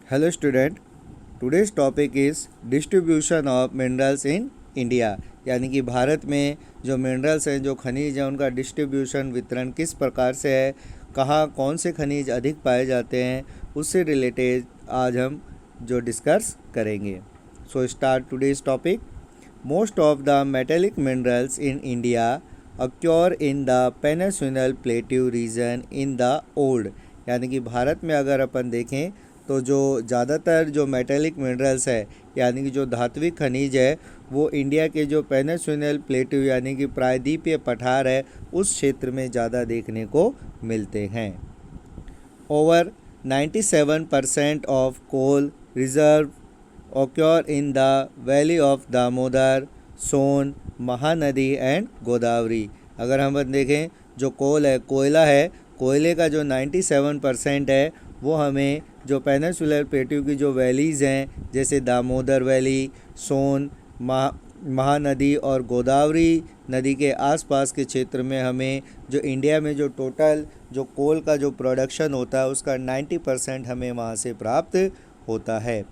Hello student, today's topic is distribution of minerals in India। यानी कि भारत में जो मिनरल्स हैं, जो खनिज हैं, उनका डिस्ट्रीब्यूशन वितरण किस प्रकार से है, कहाँ कौन से खनिज अधिक पाए जाते हैं, उससे रिलेटेड आज हम जो डिस्कस करेंगे। So start today's topic. Most of the metallic minerals in India acquire in the peninsular plateau region in the old. यानी कि भारत में अगर अपन देखें तो जो ज़्यादातर जो मेटेलिक मिनरल्स है यानी कि जो धात्विक खनिज है वो इंडिया के जो पेनिनसुलर प्लेट्यू यानी कि प्रायद्वीपीय पठार है उस क्षेत्र में ज़्यादा देखने को मिलते हैं। Over 97% of coal reserve occur in the valley of Damodar, Son, Mahanadi and Godavari. अगर हम देखें जो कोयला है, कोयले का जो 97% है वो हमें जो पेनिनसुलर प्लेट्यू की जो वैलीज़ हैं जैसे दामोदर वैली, सोन, महानदी और गोदावरी नदी के आसपास के क्षेत्र में हमें जो इंडिया में जो टोटल जो कोल का जो प्रोडक्शन होता है उसका 90% हमें वहाँ से प्राप्त होता है।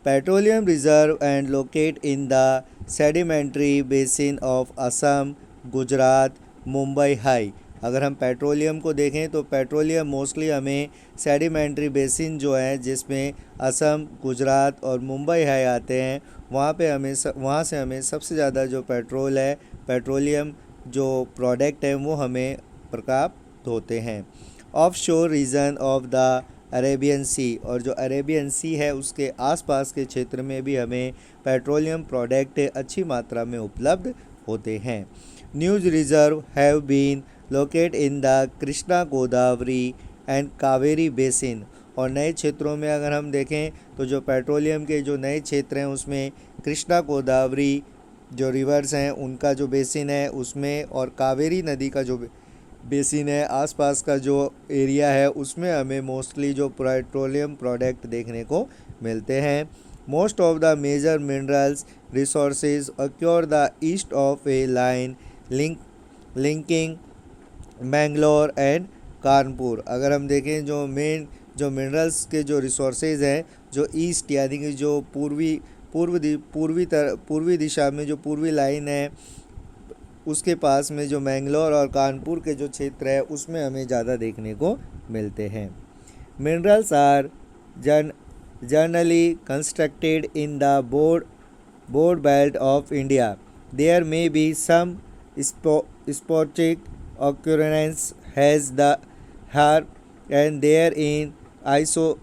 Petroleum reserve and locate in the sedimentary basin of Assam, Gujarat, Mumbai high. अगर हम पेट्रोलियम को देखें तो पेट्रोलियम मोस्टली हमें सेडिमेंट्री बेसिन जो है जिसमें असम, गुजरात और मुंबई हाई आते हैं, वहाँ से हमें सबसे ज़्यादा जो पेट्रोल है, पेट्रोलियम जो प्रोडक्ट है वो हमें प्राप्त होते हैं। ऑफ शोर रीजन ऑफ द अरेबियन सी, और जो अरेबियन सी है उसके आसपास के क्षेत्र में भी हमें पेट्रोलियम प्रोडक्ट अच्छी मात्रा में उपलब्ध होते हैं। New reserve have been locate in the Krishna Godavari and Kaveri basin. और नए क्षेत्रों में अगर हम देखें तो जो पेट्रोलियम के जो नए क्षेत्र हैं उसमें कृष्णा गोदावरी जो रिवर्स हैं उनका जो बेसिन है उसमें, और कावेरी नदी का जो बेसिन है आसपास का जो एरिया है उसमें हमें मोस्टली जो पेट्रोलियम प्रोडक्ट देखने को मिलते हैं। Most of the major minerals resources occur the east of a line linking Mangalore and Kanpur. अगर हम देखें जो मेन जो मिनरल्स के जो रिसोर्सेज हैं जो ईस्ट यानी कि जो पूर्वी दिशा में जो पूर्वी लाइन है उसके पास में जो मैंगलोर और कानपुर के जो क्षेत्र है उसमें हमें ज़्यादा देखने को मिलते हैं। Minerals are generally constructed in the board belt of India. There may be some sporadic occurrence has the here and there in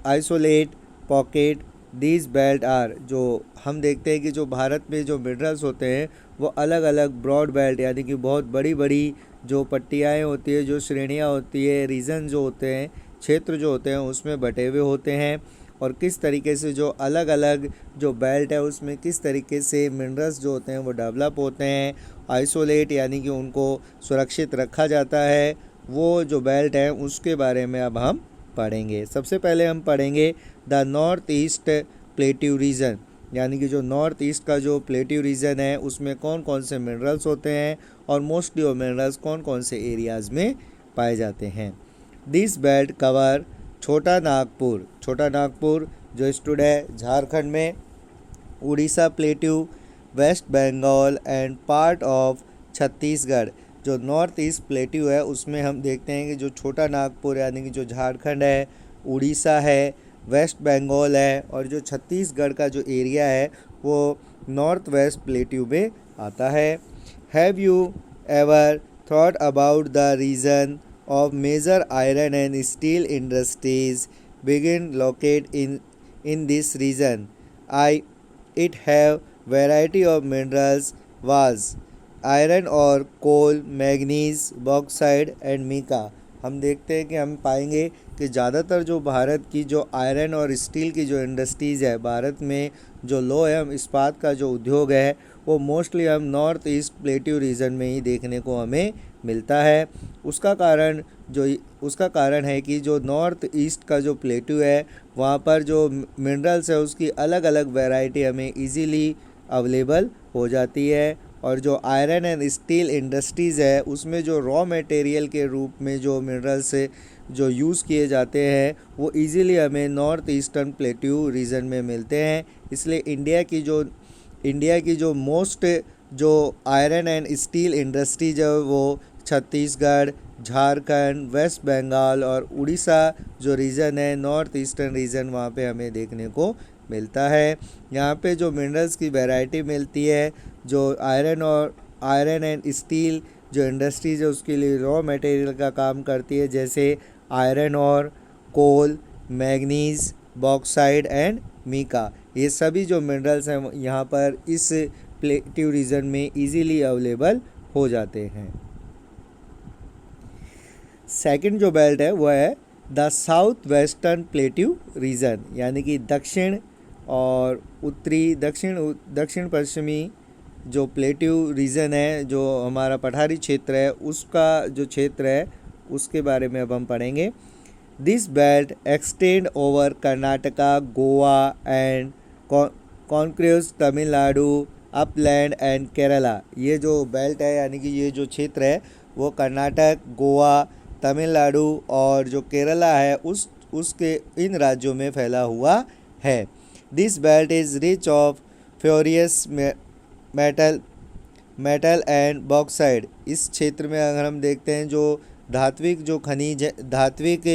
isolate pocket। these belt are, जो हम देखते हैं कि जो भारत में जो मिनरल्स होते हैं वो अलग अलग ब्रॉड बेल्ट यानी कि बहुत बड़ी बड़ी जो पट्टियाएँ होती है, जो श्रेणियाँ होती है, रीजन जो होते हैं, क्षेत्र जो होते हैं उसमें बटे हुए होते हैं। और किस तरीके से जो अलग अलग जो बेल्ट है उसमें किस तरीके से मिनरल्स जो होते हैं वो डेवलप होते हैं। आइसोलेट यानी कि उनको सुरक्षित रखा जाता है, वो जो बेल्ट है उसके बारे में अब हम पढ़ेंगे। सबसे पहले हम पढ़ेंगे the north east plateau region, यानी कि जो नॉर्थ ईस्ट का जो प्लेट्यू रीजन है उसमें कौन कौन से मिनरल्स होते हैं और मोस्टली वो मिनरल्स कौन कौन से एरियाज़ में पाए जाते हैं। दिस बेल्ट कवर छोटा नागपुर जो स्टूड है झारखंड में, Orissa plateau, West Bengal and part of Chhattisgarh. जो नॉर्थ ईस्ट प्लेट्यू है उसमें हम देखते हैं कि जो छोटा नागपुर यानी कि जो झारखंड है, उड़ीसा है, वेस्ट बंगाल है और जो छत्तीसगढ़ का जो एरिया है वो नॉर्थ वेस्ट प्लेट्यू में आता है। Have you ever thought about the region of major iron and steel industries begin located in this region? It have variety of minerals was iron और coal, manganese, bauxite and mica। हम देखते हैं कि हम पाएंगे कि ज़्यादातर जो भारत की जो आयरन और स्टील की जो इंडस्ट्रीज़ है, भारत में जो लोह एवं इस्पात का जो उद्योग है वो मोस्टली हम नॉर्थ ईस्ट प्लेट्यू रीजन में ही देखने को हमें मिलता है। उसका कारण है कि जो नॉर्थ ईस्ट का जो प्लेट्यू है वहाँ पर जो मिनरल्स है उसकी अलग अलग वैरायटी हमें इजीली अवेलेबल हो जाती है। और जो आयरन एंड स्टील इंडस्ट्रीज़ है उसमें जो रॉ मटेरियल के रूप में जो मिनरल्स जो यूज़ किए जाते हैं वो इजीली हमें नॉर्थ ईस्टर्न प्लेट्यू रीजन में मिलते हैं। इसलिए इंडिया की जो मोस्ट जो आयरन एंड स्टील इंडस्ट्रीज है वो छत्तीसगढ़, झारखंड, वेस्ट बंगाल और उड़ीसा जो रीजन है नॉर्थ ईस्टर्न रीजन, वहाँ पे हमें देखने को मिलता है। यहाँ पे जो मिनरल्स की वैरायटी मिलती है, जो आयरन एंड स्टील जो इंडस्ट्रीज है उसके लिए रॉ मटेरियल का काम करती है, जैसे आयरन और कोल, मैग्नीज, बॉक्साइड एंड मीका। ये सभी जो मिनरल्स हैं यहाँ पर इस प्लेट्यू रीजन में इजीली अवेलेबल हो जाते हैं। सेकंड जो बेल्ट है वो है the south western plateau region, यानी कि दक्षिण और उत्तरी दक्षिण पश्चिमी जो प्लेट्यू रीजन है, जो हमारा पठारी क्षेत्र है उसका जो क्षेत्र है उसके बारे में अब हम पढ़ेंगे। This belt extend over Karnataka, Goa and कॉन्क्रेज तमिलनाडु, अपलैंड एंड केरला। ये जो बेल्ट है यानी कि ये जो क्षेत्र है वो कर्नाटक, गोवा, तमिलनाडु और जो केरला है उसके इन राज्यों में फैला हुआ है। This belt is rich of furious metal and bauxite. इस क्षेत्र में अगर हम देखते हैं जो धात्विक जो खनिज धात्विक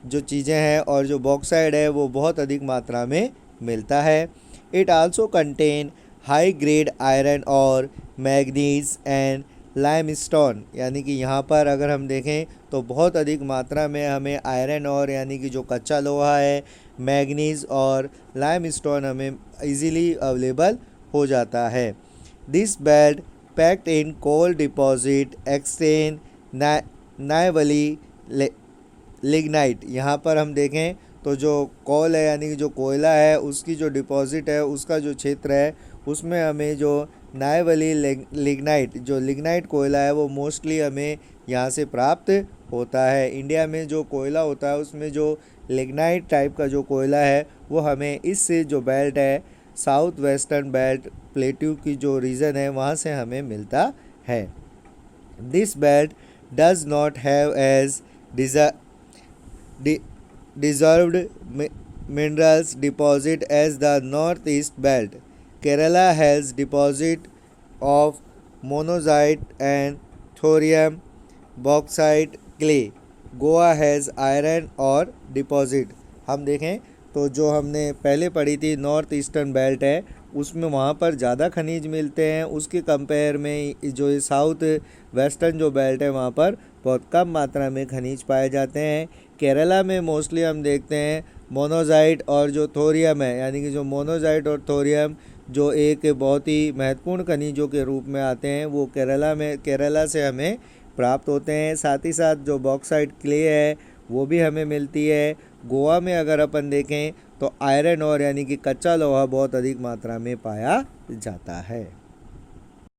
जो चीज़ें हैं और जो बॉक्साइड है वो बहुत अधिक मात्रा में मिलता है। It also contain high grade iron और मैग्नीज एंड लाइमस्टोन, यानी कि यहाँ पर अगर हम देखें तो बहुत अधिक मात्रा में हमें आयरन और यानी कि जो कच्चा लोहा है, मैग्नीज और लाइमस्टोन हमें इजीली अवेलेबल हो जाता है। This belt packed in coal deposit extent Neyveli lignite. यहाँ पर हम देखें तो जो कोल है यानी कि जो कोयला है उसकी जो डिपॉजिट है उसका जो क्षेत्र है उसमें हमें जो नायवली लिग्नाइट जो लिग्नाइट कोयला है वो मोस्टली हमें यहाँ से प्राप्त होता है। इंडिया में जो कोयला होता है उसमें जो लिग्नाइट टाइप का जो कोयला है वो हमें इस जो बेल्ट है साउथ वेस्टर्न बेल्ट प्लेट्यू की जो रीजन है वहाँ से हमें मिलता है। This belt does not have as deserved minerals deposit as the northeast belt. Kerala has deposit of monazite and thorium, bauxite, clay. Goa has iron और डिपॉजिट। हम देखें तो जो हमने पहले पढ़ी थी नॉर्थ ईस्टर्न बेल्ट है उसमें वहाँ पर ज़्यादा खनिज मिलते हैं, उसके कंपेयर में जो ये साउथ वेस्टर्न जो बेल्ट है वहाँ पर बहुत कम मात्रा में खनिज पाए जाते हैं। केरला में मोस्टली हम देखते हैं मोनोजाइट और जो थोरियम है, यानी कि जो मोनोजाइट और थोरियम जो एक बहुत ही महत्वपूर्ण खनिजों के रूप में आते हैं वो केरला से हमें प्राप्त होते हैं। साथ ही साथ जो बॉक्साइट क्ले है वो भी हमें मिलती है। गोवा में अगर अपन देखें तो आयरन और यानी कि कच्चा लोहा बहुत अधिक मात्रा में पाया जाता है।